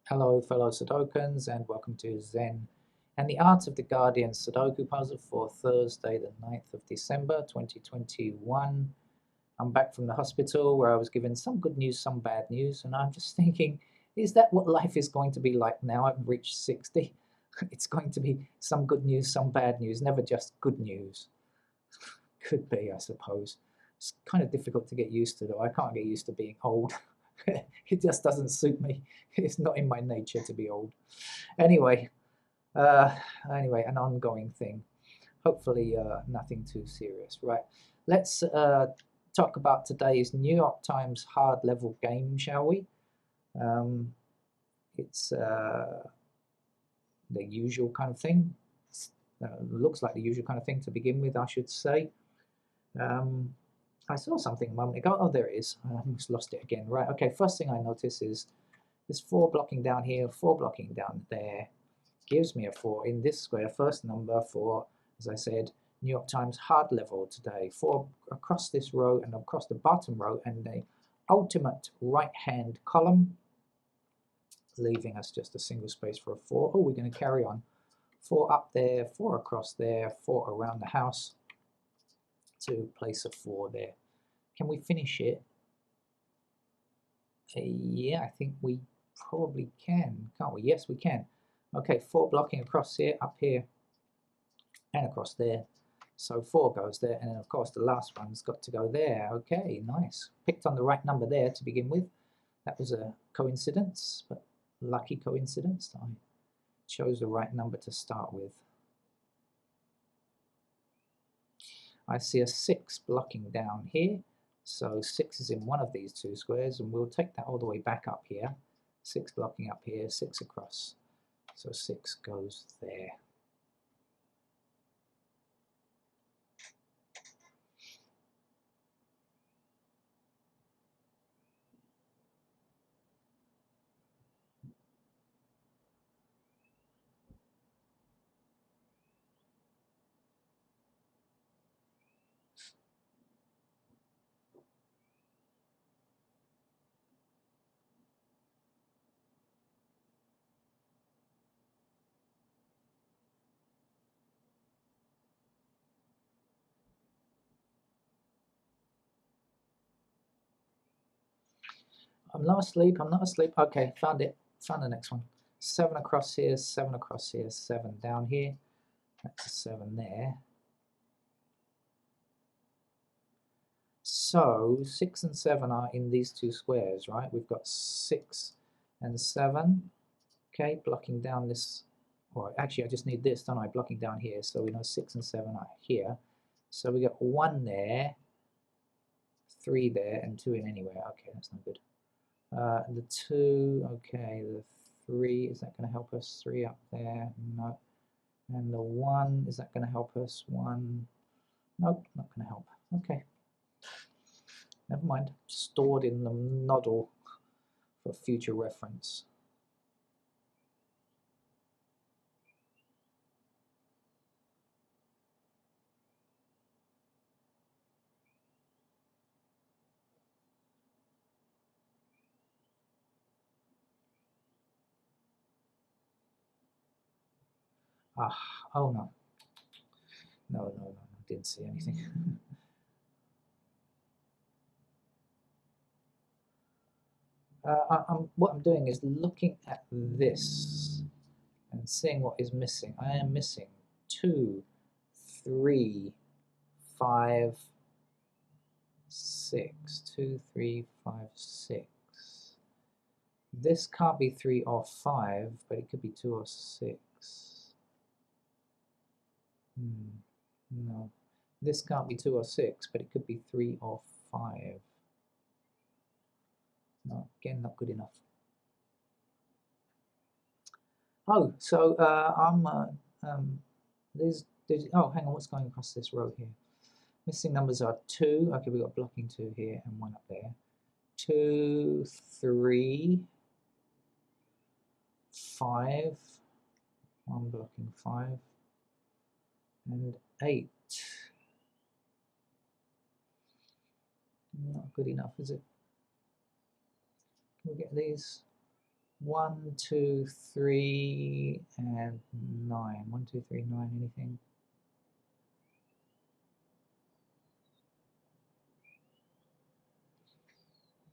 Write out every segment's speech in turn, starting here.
Hello, fellow Sudokans, and welcome to Zen and the Art of the Guardian Sudoku puzzle for Thursday, the 9th of December 2021. I'm back from the hospital where I was given some good news, some bad news, and I'm just thinking, is that what life is going to be like now? I've reached 60. It's going to be some good news, some bad news, never just good news. Could be, I suppose. It's kind of difficult to get used to, though. I can't get used to being old. It just doesn't suit me. It's not in my nature to be old. Anyway, uh, an ongoing thing. Hopefully, nothing too serious. Right. Let's talk about today's New York Times hard level game, shall we? Um, it's the usual kind of thing. Looks like the usual kind of thing to begin with, I should say. Um, I saw something a moment ago. Oh, there it is. I almost lost it again. Right. Okay. First thing I notice is there's 4 blocking down here, 4 blocking down there. Gives me a 4 in this square. First number for, as I said, New York Times hard level today. 4 across this row and across the bottom row, and the ultimate right-hand column, leaving us just a single space for a 4. Oh, we're going to carry on. 4 up there, 4 across there, 4 around the house to place a 4 there. Can we finish it? Yeah, I think we probably can, can't we? Yes, we can. Okay, 4 blocking across here, up here, and across there. So 4 goes there, and then of course the last one's got to go there. Okay, nice. Picked on the right number there to begin with. That was a coincidence, but lucky coincidence. I chose the right number to start with. I see a 6 blocking down here. So 6 is in one of these 2 squares, and we'll take that all the way back up here. 6 blocking up here, 6 across. So 6 goes there. I'm not asleep, I'm not asleep. Okay, found it. Found the next one. 7 across here, 7 across here, 7 down here. That's a 7 there. So 6 and 7 are in these 2 squares, right? We've got 6 and 7. Okay, blocking down this. Or actually, I just need this, don't I? Blocking down here. So we know 6 and 7 are here. So we got 1 there, 3 there, and 2 in anywhere. Okay, that's not good. The 2, okay, the 3, is that going to help us? 3 up there, no. And the 1, is that going to help us? 1, nope, not going to help. Okay, never mind. Stored in the noddle for future reference. Ah, oh no. No, didn't see anything. What I'm doing is looking at this and seeing what is missing. I am missing 2, 3, 5, 6. 2, 3, 5, 6. This can't be 3 or 5, but it could be 2 or 6. No. This can't be 2 or 6, but it could be 3 or 5. No, again, not good enough. Oh, so oh, hang on, what's going across this row here? Missing numbers are 2. Okay, we've got blocking 2 here and 1 up there. 2, 3, 5. 1 blocking 5. And 8. Not good enough, is it? Can we get these? 1, 2, 3, and 9. 1, 2, 3, 9, anything?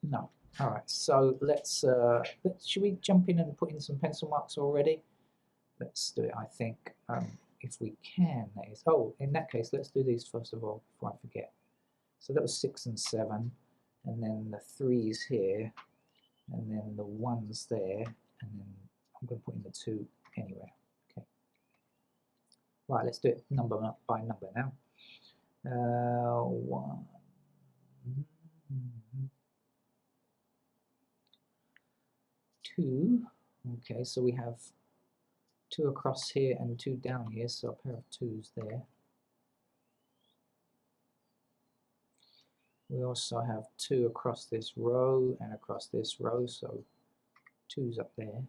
No. All right, so should we jump in and put in some pencil marks already? Let's do it, I think, if we can. That is. Oh, in that case, let's do these first of all before I forget. So that was 6 and 7, and then the 3's here, and then the 1's there, and then I'm going to put in the 2 anywhere. Okay. Right, let's do it number by number now. 1. 2. Okay, so we have 2 across here and 2 down here, so a pair of 2's there. We also have 2 across this row and across this row, so 2's up there.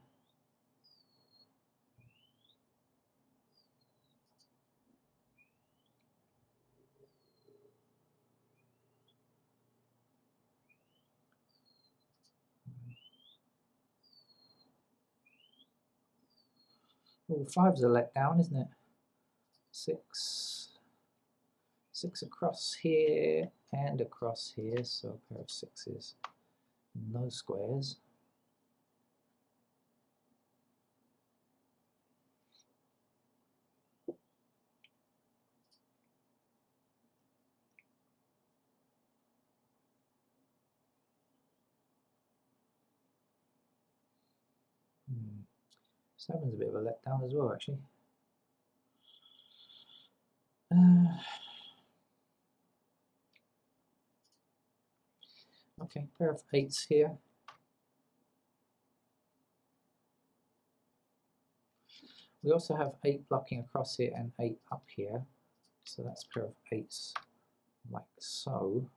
Oh, 5's a letdown, isn't it? 6 across here and across here, so a pair of 6's in those squares. Hmm. 7's a bit of a letdown as well, actually. Okay, pair of 8's here. We also have 8 blocking across here and 8 up here, so that's a pair of 8's like so.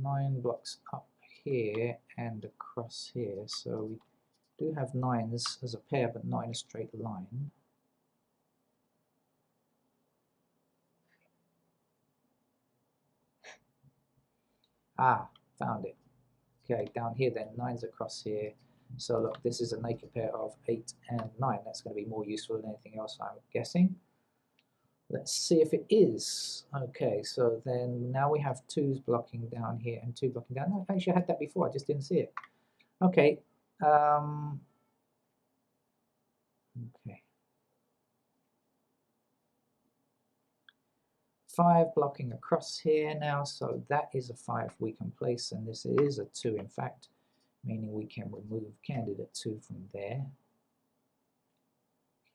Nine blocks up here and across here, so we do have 9's as a pair, but not in a straight line. Ah, found it. Okay, down here then, 9's across here. So look, this is a naked pair of 8 and 9. That's going to be more useful than anything else, I'm guessing. Let's see if it is. Okay, so then now we have 2's blocking down here and 2 blocking down. No, actually, I had that before, I just didn't see it. Okay. Okay. 5 blocking across here now, so that is a 5 we can place, and this is a 2 in fact, meaning we can remove candidate 2 from there.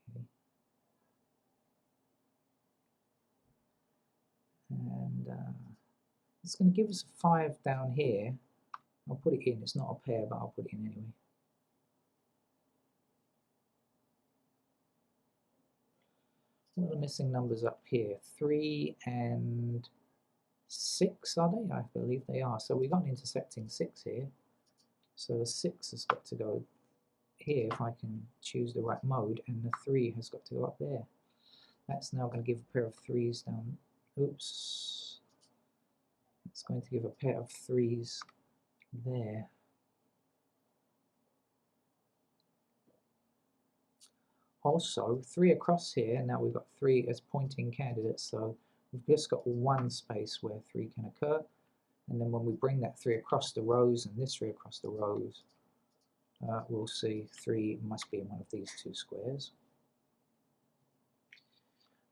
Okay. And it's going to give us a 5 down here. I'll put it in, it's not a pair, but I'll put it in anyway. What are the missing numbers up here? 3 and 6, are they? I believe they are. So we've got an intersecting 6 here. So the 6 has got to go here if I can choose the right mode, and the 3 has got to go up there. That's now going to give a pair of 3's down. Oops. It's going to give a pair of 3's there. Also, 3 across here, now we've got 3 as pointing candidates, so we've just got one space where 3 can occur. And then when we bring that 3 across the rows and this 3 across the rows, we'll see 3 must be in one of these 2 squares.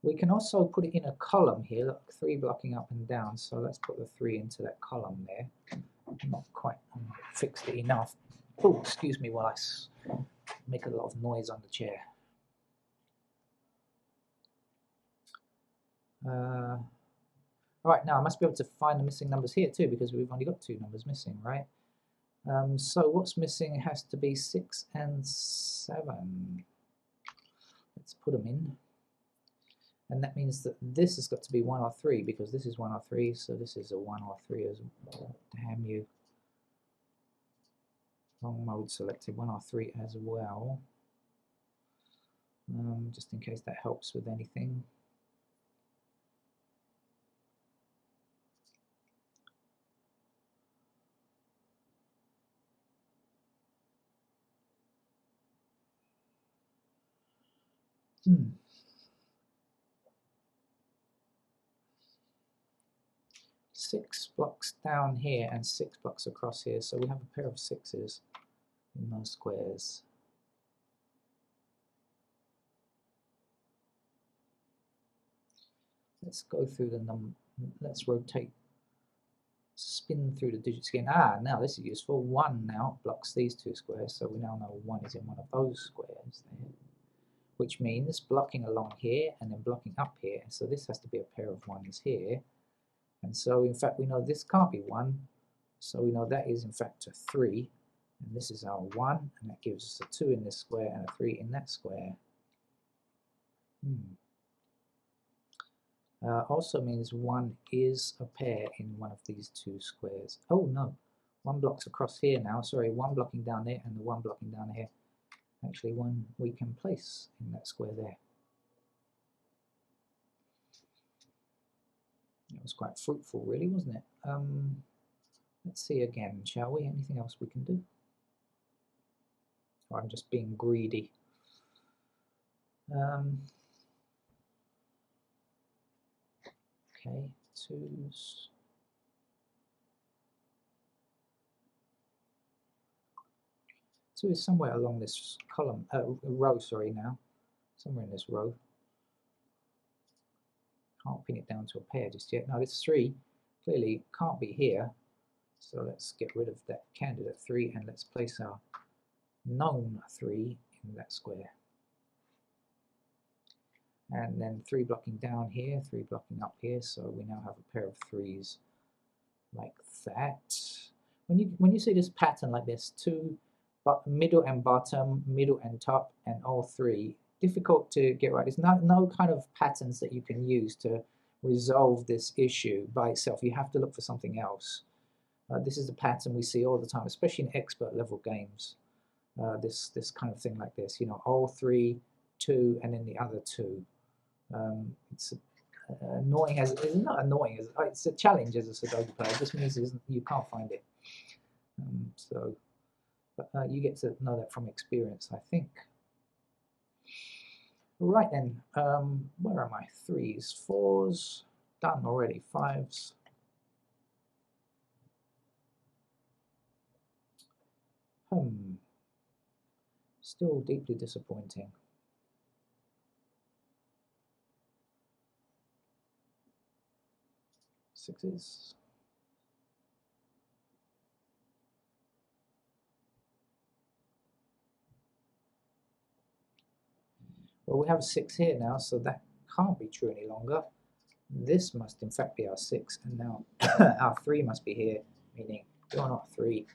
We can also put it in a column here, look, 3 blocking up and down, so let's put the 3 into that column there. Not quite fixed it enough. Oh, excuse me while I make a lot of noise on the chair. Right, now I must be able to find the missing numbers here too, because we've only got 2 numbers missing, right? So what's missing has to be 6 and 7. Let's put them in. And that means that this has got to be 1 or 3, because this is 1 or 3, so this is a 1 or 3 as well. Damn you. Wrong mode selected, 1 or 3 as well. Just in case that helps with anything. Six blocks down here and 6 blocks across here, so we have a pair of 6s in those squares. Let's go through the let's rotate, spin through the digits again. Now this is useful. 1 now blocks these 2 squares, so we now know 1 is in one of those squares there, which means blocking along here and then blocking up here. So this has to be a pair of 1s here. And so in fact we know this can't be 1, so we know that is in fact a 3, and this is our 1, and that gives us a 2 in this square and a 3 in that square. Also means 1 is a pair in one of these 2 squares. Oh no, 1 blocks across here now, sorry, 1 blocking down there and the 1 blocking down here. Actually 1 we can place in that square there. It was quite fruitful really, wasn't it? Let's see again, shall we? Anything else we can do? Or I'm just being greedy. Okay, 2s. So it's somewhere along this column, row, sorry, now. Somewhere in this row. Can't pin it down to a pair just yet. Now this 3 clearly can't be here. So let's get rid of that candidate 3 and let's place our known 3 in that square. And then 3 blocking down here, 3 blocking up here, so we now have a pair of 3s like that. When you see this pattern like this, 2 middle and bottom, middle and top, and all 3, difficult to get right. There's no kind of patterns that you can use to resolve this issue by itself. You have to look for something else. This is a pattern we see all the time, especially in expert level games. This kind of thing like this, you know, all 3, 2, and then the other 2. It's annoying as it's not annoying as it's a challenge as a Sudoku player. It just means you can't find it. But you get to know that from experience, I think. Right then, where are my 3s? 4s, done already. 5s. Still deeply disappointing. 6s. Well, we have a 6 here now, so that can't be true any longer. This must in fact be our 6, and now our 3 must be here, meaning you're not a 3,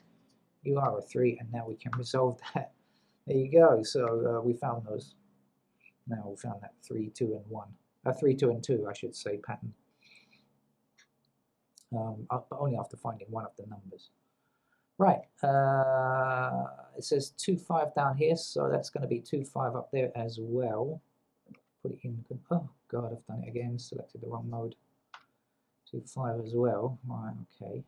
you are a 3, and now we can resolve that. There you go. So we found those. Now we found that 3, 2, and 1. 3, 2, and 2, I should say, pattern. But only after finding one of the numbers. Right. It says 2, 5 down here, so that's going to be 2, 5 up there as well. Put it in. Oh God, I've done it again. Selected the wrong mode. 2, 5 as well. Right. Okay.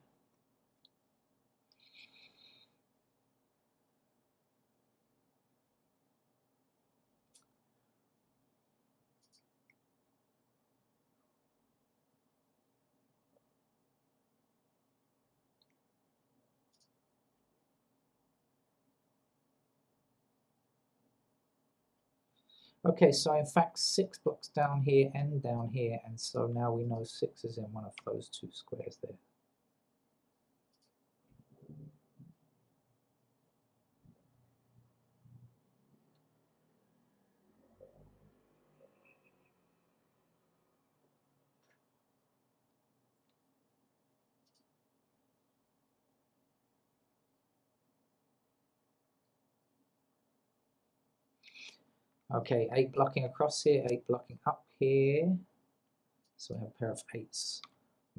Okay, so in fact 6 blocks down here and down here, and so now we know 6 is in one of those 2 squares there. Okay, 8 blocking across here, 8 blocking up here. So we have a pair of 8s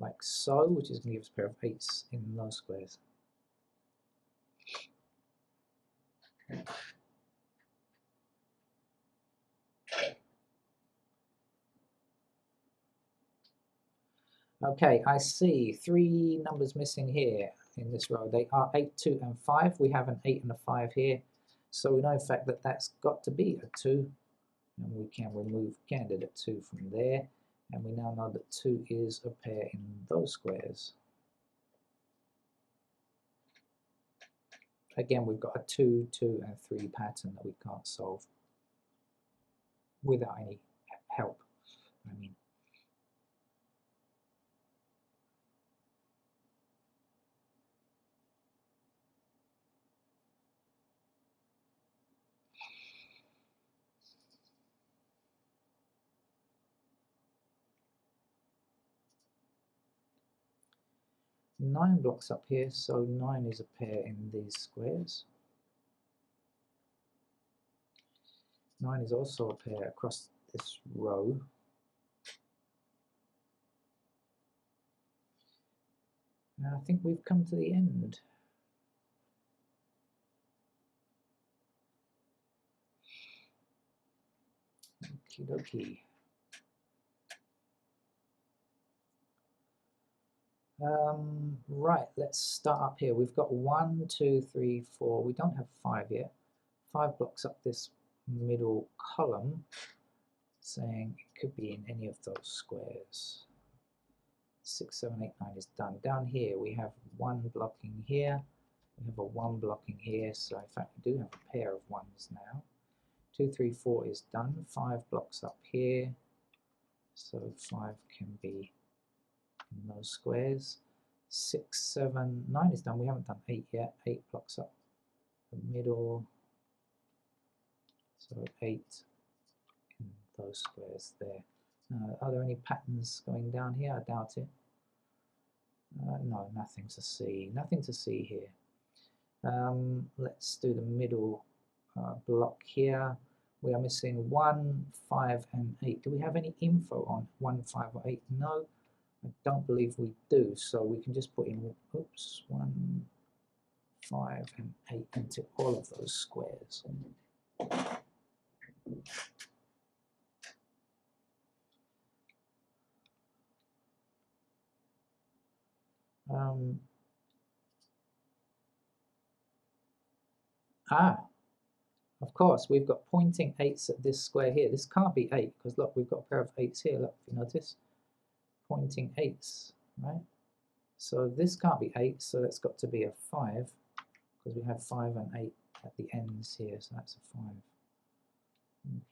like so, which is going to give us a pair of 8s in those squares. Okay, I see 3 numbers missing here in this row. They are 8, 2, and 5. We have an 8 and a 5 here. So we know in fact that that's got to be a 2. and we can remove candidate 2 from there, and we now know that 2 is a pair in those squares. Again, we've got a 2, 2, and 3 pattern that we can't solve without any help. I mean, nine blocks up here, so 9 is a pair in these squares. 9 is also a pair across this row. And I think we've come to the end. Okie dokie. Right, let's start up here. We've got 1, 2, 3, 4. We don't have 5 yet. 5 blocks up this middle column, saying it could be in any of those squares. 6, 7, 8, 9 is done. Down here we have 1 blocking here. We have a 1 blocking here, so in fact we do have a pair of 1s now. 2, 3, 4 is done. 5 blocks up here, so 5 can be in those squares. 6, 7, 9 is done. We haven't done 8 yet. 8 blocks up the middle, so 8 in those squares there. Are there any patterns going down here? I doubt it. No, nothing to see. Nothing to see here. Let's do the middle block here. We are missing 1, 5, and 8. Do we have any info on 1, 5, or 8? No, I don't believe we do. So we can just put in, oops, 1, 5, and 8 into all of those squares. Of course, we've got pointing 8s at this square here. This can't be 8, because look, we've got a pair of 8s here. Look, if you notice, pointing 8s, right? So this can't be 8, so that's got to be a 5, because we have 5 and 8 at the ends here, so that's a 5.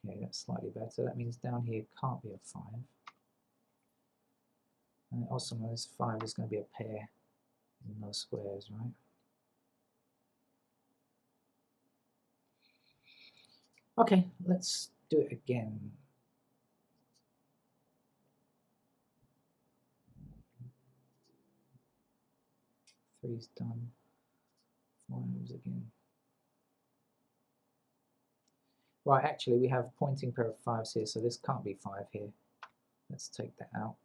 Okay, that's slightly better. That means down here can't be a 5. And also this 5 is going to be a pair in those squares, right? Okay, let's do it again. Three's done. 5's again. Right, actually we have pointing pair of 5s here, so this can't be 5 here. Let's take that out.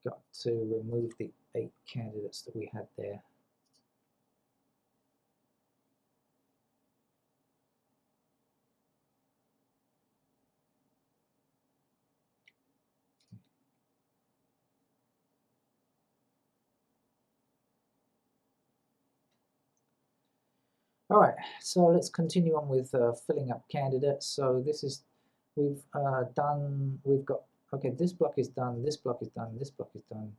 Got to remove the 8 candidates that we had there. All right, so let's continue on with filling up candidates. So this is, we've got, okay, this block is done, this block is done, this block is done,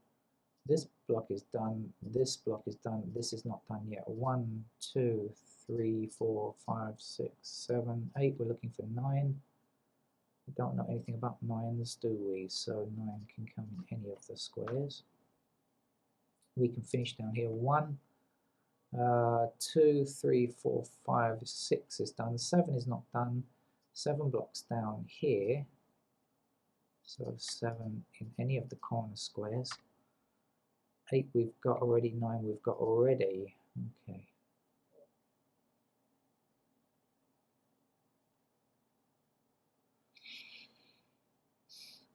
this block is done, this block is done, this is not done yet. 1, 2, 3, 4, 5, 6, 7, 8. We're looking for 9. We don't know anything about 9s, do we? So 9 can come in any of the squares. We can finish down here. 1, 2, 3, 4, 5, 6 is done. 7 is not done. 7 blocks down here. So 7 in any of the corner squares. 8 we've got already. 9 we've got already. Okay.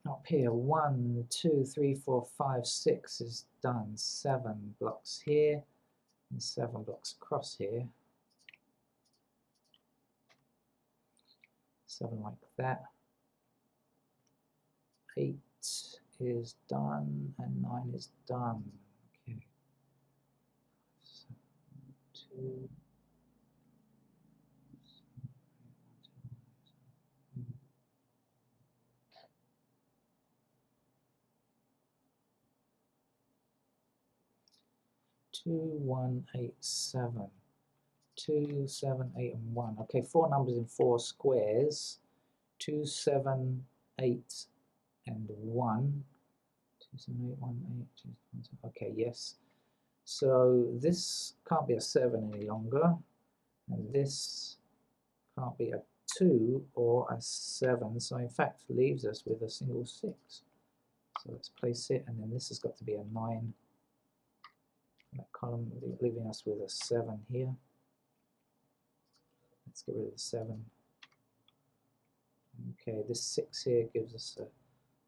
Up here, 1, 2, 3, 4, 5, 6 is done. 7 blocks here. And 7 blocks across here. 7 like that. 8 is done and 9 is done. Okay. 2. 2, 1, 8, 7. 2, 7, 8, and 1. Okay, 4 numbers in 4 squares. 2, 7, 8, and 1. 2, 7, 8, 1, 8, 2, 7, 7. Okay, yes. So this can't be a 7 any longer. And this can't be a 2 or a 7. So in fact, leaves us with a single 6. So let's place it, and then this has got to be a 9. That column, leaving us with a 7 here. Let's get rid of the 7. Okay, this 6 here gives us a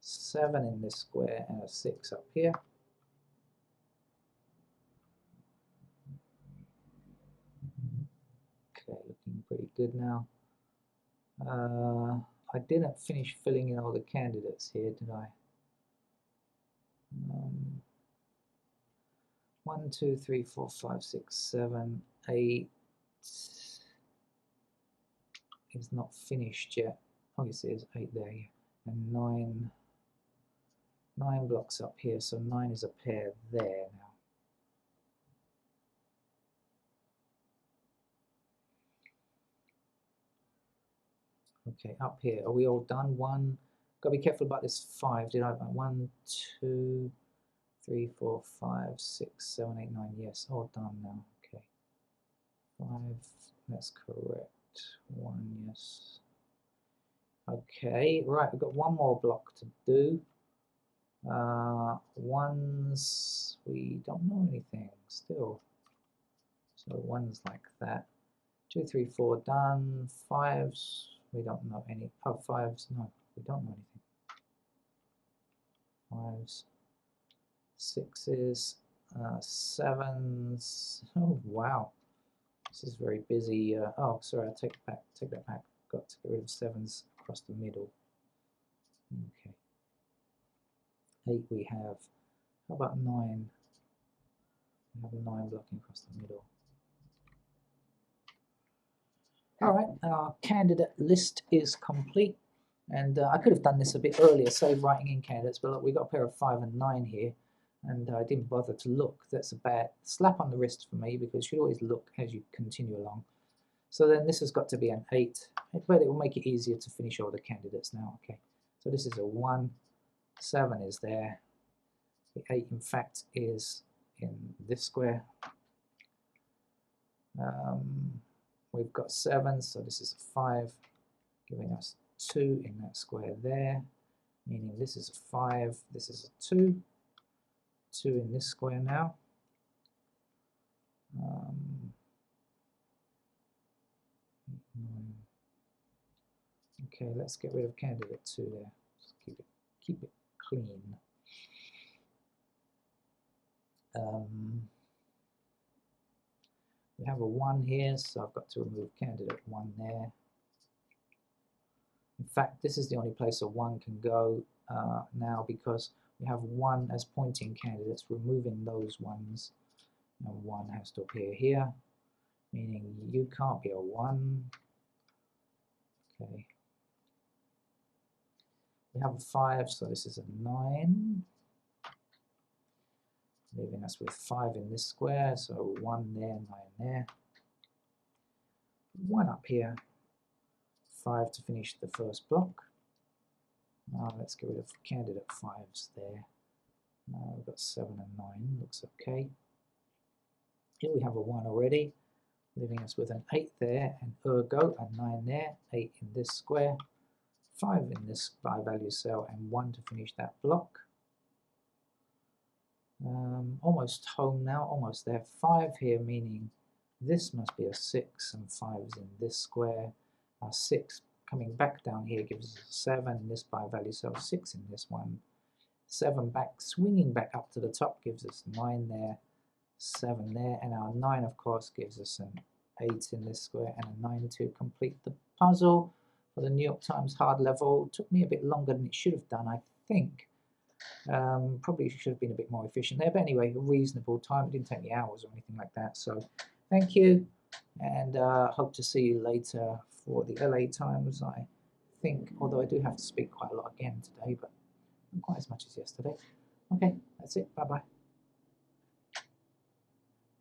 7 in this square and a 6 up here. Okay, looking pretty good now. I didn't finish filling in all the candidates here, did I? 1, 2, 3, 4, 5, 6, 7, 8 is not finished yet. Oh, yes, it is 8 there, and 9 blocks up here, so 9 is a pair there now. Okay, up here, are we all done? 1, gotta be careful about this 5. Did I? 1, 2, 3, 4, 5, 6, 7, 8, 9. Yes, all done now. Okay, 5. That's correct. 1, yes. Okay, right. We've got one more block to do. Ones, we don't know anything still. So ones like that. 2, 3, 4 done. 5s, we don't know any. Oh, 5s, no, we don't know anything. 5s, 6s, 7s. Oh wow, this is very busy. Oh, sorry, I'll take that back. Got to get rid of 7s across the middle. Okay. 8 we have. How about 9? We have a 9 blocking across the middle. Alright, our candidate list is complete. And I could have done this a bit earlier, save writing in candidates, but look, we've got a pair of 5 and 9 here. And I didn't bother to look. That's a bad slap on the wrist for me, because you should always look as you continue along. So then this has got to be an 8, but it will make it easier to finish all the candidates now. Okay, so this is a 1, 7 is there. The 8, in fact, is in this square. We've got 7, so this is a 5, giving us 2 in that square there, meaning this is a 5, this is a 2, 2 in this square now. Okay, let's get rid of candidate 2 there. Just keep it clean. We have a 1 here, so I've got to remove candidate 1 there. In fact, this is the only place a 1 can go now, because we have 1 as pointing candidates, removing those ones, and 1 has to appear here, meaning you can't be a 1. Okay. We have a 5, so this is a 9, leaving us with 5 in this square, so 1 there, 9 there. 1 up here, 5 to finish the first block. Now let's get rid of candidate 5s there. We've got 7 and 9, looks okay. Here we have a 1 already, leaving us with an 8 there, and ergo a 9 there, 8 in this square, 5 in this by value cell, and 1 to finish that block. Almost home now, almost there. 5 here, meaning this must be a 6, and 5's in this square. 6 coming back down here gives us a 7, and this by value cell 6 in this one. 7 back, swinging back up to the top gives us 9 there, 7 there, and our 9 of course gives us an 8 in this square and a 9 to complete the puzzle. for the New York Times hard level. It took me a bit longer than it should have done, I think. Probably should have been a bit more efficient there, but anyway, a reasonable time. It didn't take me hours or anything like that. So thank you, and hope to see you later for the LA Times, I think, although I do have to speak quite a lot again today, but not quite as much as yesterday. Okay, that's it. Bye-bye.